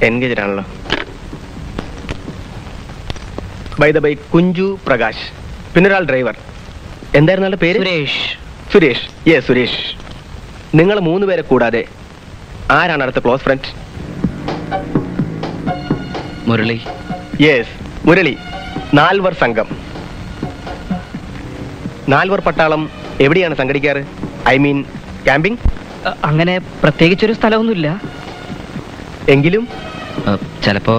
Engaged ആണല്ലോ. By the by, Kunju Prakash, പിന്നൊരാൾ driver. എന്തായിരുന്നു ആളുടെ പേര്? സുരേഷ്. യെസ്, സുരേഷ്. നിങ്ങൾ 3 പേരെ കൂടാതെ ആരാണ് അടുത്ത close friend? Murali. Yes, Murali. 4 സംഘം. 4 പട്ടാളം എവിടെയാണ് സംഘടിക്കാറ്? I mean camping? അങ്ങനെ പ്രത്യേകിച്ചൊരു സ്ഥലമൊന്നുമില്ല. എങ്കിലും ചിലപ്പോ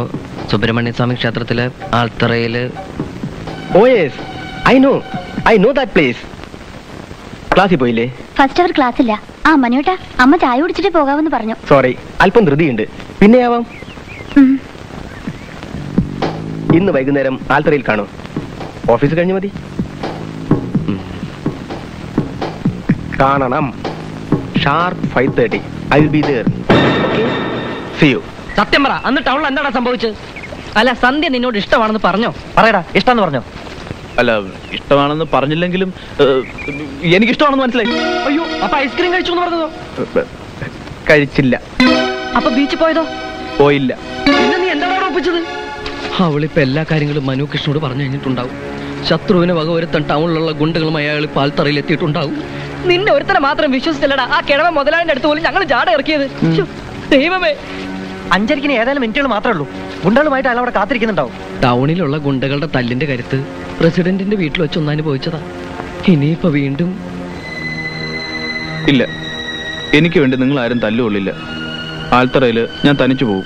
സുബ്രഹ്മണ്യ സ്വാമി ക്ഷേത്രത്തിലെ ആൽത്തറയില്. Oh yes, I know that place. ക്ലാസ്സിൽ പോയില്ലേ? ഫസ്റ്റ് അവർ ക്ലാസ് ഇല്ല. ആ മനുവേട്ടാ, അമ്മ ചായ കുടിച്ചിട്ട് പോകാമെന്ന് പറഞ്ഞു. സോറി, അല്പം ധൃതിയുണ്ട്. പിന്നെയാവാം. ഇന്ന് വൈകുന്നേരം ആൽത്തറയിൽ കാണൂ. ഓഫീസ് കഴിഞ്ഞു മതി. കാണണം. Sharp 5:30. I will be there. Okay, see you. സത്യം പറ, അന്ന് ടൗണിൽ എന്താണ് സംഭവിച്ചത്? അല്ല, സന്ധ്യ നിന്നോട് ഇഷ്ടമാണെന്ന് പറഞ്ഞോ? പറയടാ, ഇഷ്ടമെന്ന് പറഞ്ഞോ? അല്ല, ഇഷ്ടമാണെന്ന് പറഞ്ഞില്ലെങ്കിലും എനിക്കിഷ്ടമാണെന്ന് മനസ്സിലായി. അയ്യോ, അപ്പൊ ഐസ്ക്രീം കഴിച്ചു എന്ന് പറഞ്ഞതോ? കഴിച്ചില്ല. അപ്പൊ ബീച്ചിൽ പോയതോ? പോയില്ല. പിന്നെ നീ എന്താണ് ഉറപ്പിച്ചത്? അവളിപ്പോ എല്ലാ കാര്യങ്ങളും മനു കൃഷ്ണനോട് പറഞ്ഞു കഴിഞ്ഞിട്ടുണ്ടാവും. ശത്രുവിനെ വക ഒരുത്തൻ ടൗണിലുള്ള ഗുണ്ടകളും അയാൾ പാൽത്തറയിൽ എത്തിയിട്ടുണ്ടാവും. നിന്നെ ഒരുത്തനെ മാത്രം വിശ്വസിച്ചല്ലടാ ആ കിഴവ മുതലാളിന്റെ അടുത്ത് പോലും ഞങ്ങൾ ജാട ഇറക്കിയത്. ദൈവമേ, 5:30 ഏതായാലും മിനിറ്റുകൾ മാത്രമേ ഉള്ളൂ. ഗുണ്ടകളുമായിട്ട് അയാൾ അവിടെ കാത്തിരിക്കുന്നുണ്ടാവും. ടൗണിലുള്ള ഗുണ്ടകളുടെ തല്ലിന്റെ കരുത്ത് പ്രസിഡന്റിന്റെ വീട്ടിൽ വെച്ച് ഒന്നനുഭവിച്ചതാ. ഇനിയിപ്പോ വീണ്ടും ഇല്ല. എനിക്ക് വേണ്ടി നിങ്ങൾ ആരും തല്ലുകൊള്ളില്ല. ആൽത്തറയില് ഞാൻ തനിച്ചു പോകും.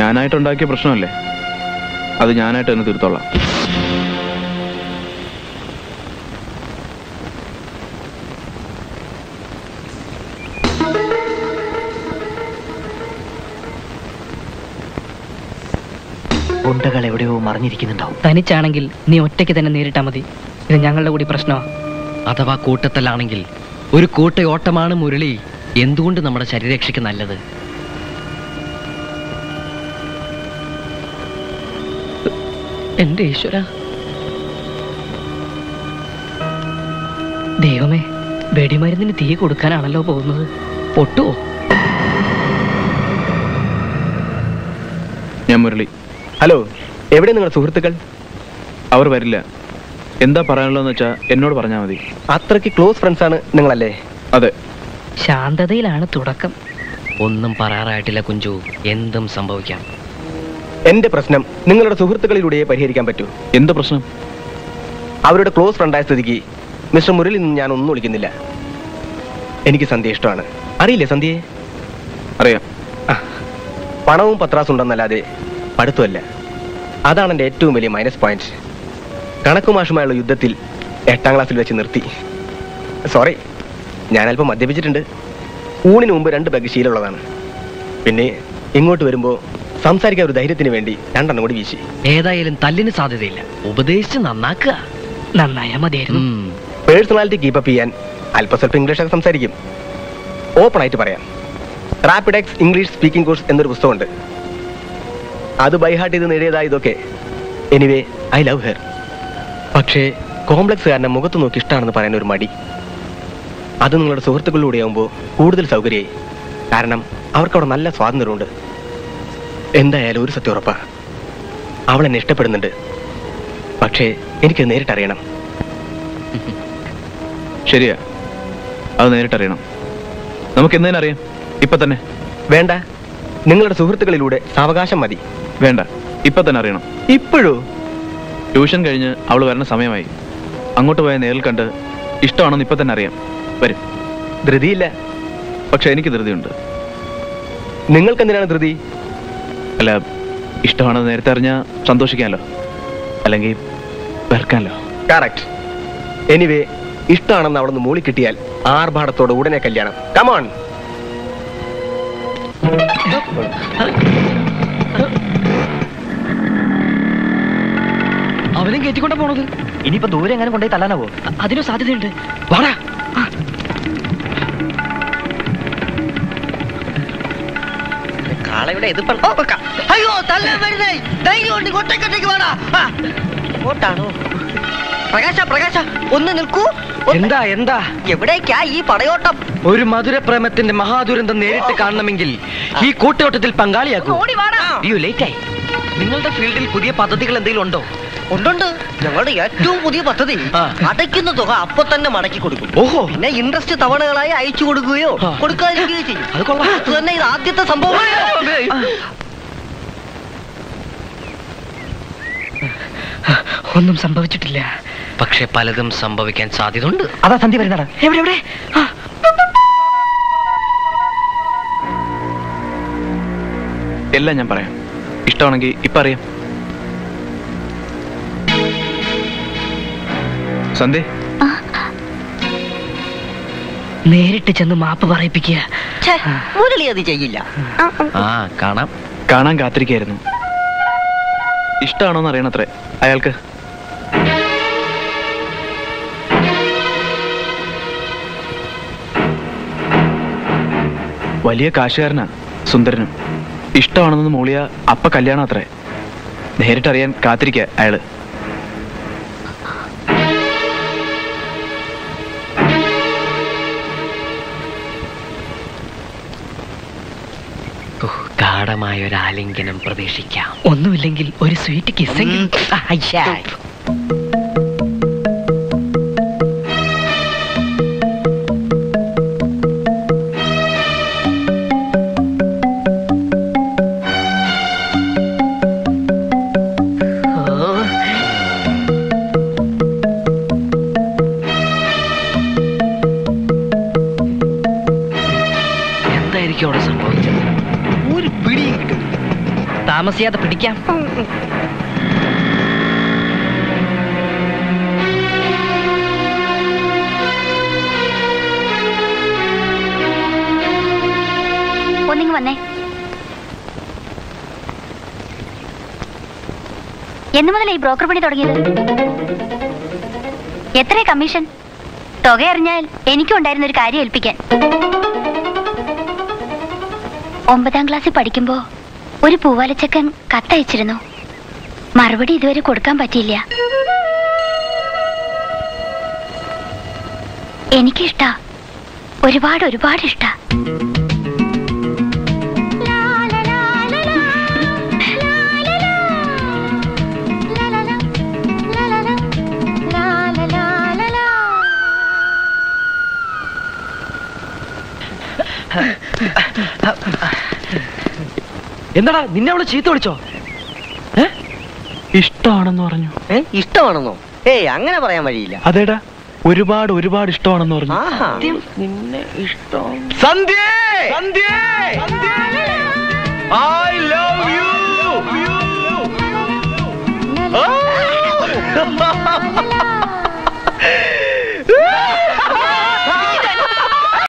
ഞാനായിട്ടുണ്ടാക്കിയ പ്രശ്നമല്ലേ, അത് ഞാനായിട്ട് തന്നെ തീർത്തോളാം. ഗുണ്ടകൾ എവിടെയോ മറിഞ്ഞിരിക്കുന്നുണ്ടാവും. തനിച്ചാണെങ്കിൽ നീ ഒറ്റയ്ക്ക് തന്നെ നേരിട്ടാ മതി. ഇത് ഞങ്ങളുടെ കൂടി പ്രശ്നമാണ്. അഥവാ കൂട്ടത്തലാണെങ്കിൽ ഒരു കൂട്ടയോട്ടമാണ് മുരളി. എന്തുകൊണ്ട് നമ്മുടെ ശരീരരക്ഷയ്ക്ക് നല്ലത്. എന്റെ ഈശ്വര, ദൈവമേ, വെടിമരുന്നിന് തീ കൊടുക്കാനാണല്ലോ പോകുന്നത്. പൊട്ടുവോ? ഞാൻ മുരളി. ഹലോ, എവിടെ നിങ്ങളുടെ സുഹൃത്തുക്കൾ? അവർ വരില്ല. എന്താ പറയാനുള്ളതെന്ന് വെച്ചാൽ എന്നോട് പറഞ്ഞാൽ മതി. അത്രയ്ക്ക് ക്ലോസ് ഫ്രണ്ട്സ് ആണ് നിങ്ങളല്ലേ? അതെ. ശാന്തതയിലാണ് തുടക്കം. ഒന്നും പറയാറായിട്ടില്ല കുഞ്ചു, എന്തും സംഭവിക്കാം. എന്റെ പ്രശ്നം നിങ്ങളുടെ സുഹൃത്തുക്കളിലൂടെ പരിഹരിക്കാൻ പറ്റൂ. എന്ത് പ്രശ്നം? അവരുടെ ക്ലോസ് ഫ്രണ്ടായ സ്ഥിതിക്ക് മിസ്റ്റർ മുരളി നിന്ന് ഞാൻ ഒന്നും വിളിക്കുന്നില്ല. എനിക്ക് സന്ധ്യ ഇഷ്ടമാണ്. അറിയില്ലേ സന്ധ്യയെ? അറിയാം. പണവും പത്രാസും ഉണ്ടെന്നല്ലാതെ പഠിത്തമല്ല. അതാണ് എൻ്റെ ഏറ്റവും വലിയ മൈനസ് പോയിന്റ്. കണക്കുമാഷുമായുള്ള യുദ്ധത്തിൽ 8ാം ക്ലാസ്സിൽ വെച്ച് നിർത്തി. സോറി, ഞാൻ അല്പം മദ്യപിച്ചിട്ടുണ്ട്. ഊണിന് മുമ്പ് 2 ബഗ് ശീലമുള്ളതാണ്. പിന്നെ ഇങ്ങോട്ട് വരുമ്പോൾ സംസാരിക്കാൻ ഒരു ധൈര്യത്തിന് വേണ്ടി 2 എണ്ണം കൂടി വീശി. ഏതായാലും തല്ലിന് സാധ്യതയില്ല. ഉപദേശിച്ച് നന്നാക്കുക. നന്നായാ മതിയായിരുന്നു. പേഴ്സണാലിറ്റി കീപ്പപ്പ് ചെയ്യാൻ അല്പസ്വല്പം ഇംഗ്ലീഷൊക്കെ സംസാരിക്കും. ഓപ്പൺ ആയിട്ട് പറയാം. റാപ്പിഡെക്സ് ഇംഗ്ലീഷ് സ്പീക്കിംഗ് കോഴ്സ് എന്നൊരു പുസ്തകമുണ്ട്. അത് ബൈഹാർട്ട് ചെയ്ത് നേടിയതാ ഇതൊക്കെ. Anyway, I love her. പക്ഷേ കോംപ്ലക്സ് കാരണം മുഖത്ത് നോക്കി ഇഷ്ടമാണെന്ന് പറയാൻ ഒരു മടി. അത് നിങ്ങളുടെ സുഹൃത്തുക്കളിലൂടെ ആകുമ്പോൾ കൂടുതൽ സൗകര്യമായി. കാരണം അവർക്കവിടെ നല്ല സ്വാതന്ത്ര്യമുണ്ട്. എന്തായാലും ഒരു സത്യം ഉറപ്പാ, അവൾ എന്നെ ഇഷ്ടപ്പെടുന്നുണ്ട്. പക്ഷേ എനിക്ക് നേരിട്ടറിയണം. ശരിയാ, അത് നേരിട്ടറിയണം. നമുക്ക് എന്നതിനറിയാം? ഇപ്പൊ തന്നെ. വേണ്ട, നിങ്ങളുടെ സുഹൃത്തുക്കളിലൂടെ സാവകാശം മതി. വേണ്ട, ഇപ്പൊ തന്നെ അറിയണം. ഇപ്പോഴോ? ട്യൂഷൻ കഴിഞ്ഞ് അവൾ വരണ സമയമായി. അങ്ങോട്ട് പോയ നേരിൽ കണ്ട് ഇഷ്ടമാണെന്ന് ഇപ്പൊ തന്നെ അറിയാം. വരും. ധൃതിയില്ല. പക്ഷെ എനിക്ക് ധൃതിയുണ്ട്. നിങ്ങൾക്ക് എന്തിനാണ് ധൃതി? അല്ല, ഇഷ്ടമാണെന്ന് നേരത്തെ അറിഞ്ഞാൽ സന്തോഷിക്കാമല്ലോ, അല്ലെങ്കിൽ വെറുക്കാമല്ലോ. കറക്റ്റ്. എനിവേ, ഇഷ്ടമാണെന്ന് അവിടുന്ന് മൂളി കിട്ടിയാൽ ആർഭാടത്തോടെ ഉടനെ കല്യാണം. കമോൺ. അവനും കയറ്റിക്കൊണ്ടാ പോണത്. ഇനിയിപ്പോ ദൂരെ എങ്ങനെ കൊണ്ടുപോയി തല്ലാനാവോ? അതിനും സാധ്യതയുണ്ട്. വാടാ. കാളയുടെ അയ്യോ, ഓട്ടാണോ? പ്രകാശ, ഒന്ന് നിൽക്കൂ. എന്താ എവിടേക്കാ ഈ പടയോട്ടം? ഒരു മധുരപ്രേമത്തിന്റെ മഹാദുരന്തം നേരിട്ട് കാണണമെങ്കിൽ ഈ കൂട്ടയോട്ടത്തിൽ പങ്കാളിയാക്കൂ. ഓടി വാടാ. അയ്യോ ലേറ്റായി. നിങ്ങളുടെ ഫീൽഡിൽ പുതിയ പദ്ധതികൾ എന്തെങ്കിലും ഉണ്ടോ? ഉണ്ടുണ്ട്. ഞങ്ങളുടെ ഏറ്റവും പുതിയ പദ്ധതി അടയ്ക്കുന്ന തുക അപ്പൊ തന്നെ മടക്കി കൊടുക്കും. ഓഹോ. പിന്നെ ഇൻട്രസ്റ്റ് തവണകളായി അയച്ചു കൊടുക്കുകയോ കൊടുക്കാതിരിക്കുകയോ ചെയ്യും. അത് കൊള്ളാം. അത് തന്നെ ഇത് ആദ്യത്തെ സംഭവം. ഒന്നും സംഭവിച്ചിട്ടില്ല. പക്ഷെ പലതും സംഭവിക്കാൻ സാധ്യതയുണ്ട്. അതാ സന്ധി വരുന്നടാ. എവിടെ എവിടെ? എല്ലാം ഞാൻ പറയാം. ഇഷ്ടമാണെങ്കിൽ ഇപ്പൊ അറിയാം. സന്ധ്യ, നേരിട്ട് ചെന്ന് മാപ്പ് പറയിപ്പിക്കുക. മുരളി അത് ചെയ്യില്ല. കാണാൻ കാത്തിരിക്കായിരുന്നു. ഇഷ്ടമാണോന്ന് അറിയണത്രേ അയാൾക്ക്. വലിയ കാശുകാരനാ, സുന്ദരനും. ഇഷ്ടമാണെന്ന് മൂളിയ അപ്പ കല്യാണം അത്രേ. നേരിട്ടറിയാൻ കാത്തിരിക്കുക അയാള്. ഗാഢമായ ഒരു ആലിംഗനം പ്രതീക്ഷിക്കാം. ഒന്നുമില്ലെങ്കിൽ ഒരു സ്വീറ്റ് കിസ്സെങ്കിലും. എന്തായിരിക്കും അവിടെ സംഭവിച്ചത്? ഒരു പിടിയും കിട്ടും. താമസിയാതെ പിടിക്കാം. ഒന്നിങ്ങ് വന്നേ. എന്നു മുതലേ ഈ ബ്രോക്കർ പണി തുടങ്ങിയത്? എത്രയാ കമ്മീഷൻ? തുക അറിഞ്ഞാൽ എനിക്കും ഉണ്ടായിരുന്ന ഒരു കാര്യം ഏൽപ്പിക്കാൻ. 9ാം ക്ലാസ്സിൽ പഠിക്കുമ്പോ ഒരു പൂവാലച്ചക്കൻ കത്തയച്ചിരുന്നു. മറുപടി ഇതുവരെ കൊടുക്കാൻ പറ്റിയില്ല. എനിക്കിഷ്ടാ, ഒരുപാട് ഒരുപാട് ഇഷ്ടാ. എന്താടാ നിന്നെ അവള് ചീത്ത വിളിച്ചോ? ഇഷ്ടമാണെന്ന് പറഞ്ഞു. ഇഷ്ടമാണെന്നോ? അങ്ങനെ പറയാൻ വഴിയില്ല. അതേടാ, ഒരുപാട് ഒരുപാട് ഇഷ്ടമാണെന്ന് പറഞ്ഞു. ആഹാ. നിന്നെ ഇഷ്ടം. സന്ധ്യ, സന്ധ്യ, I love you.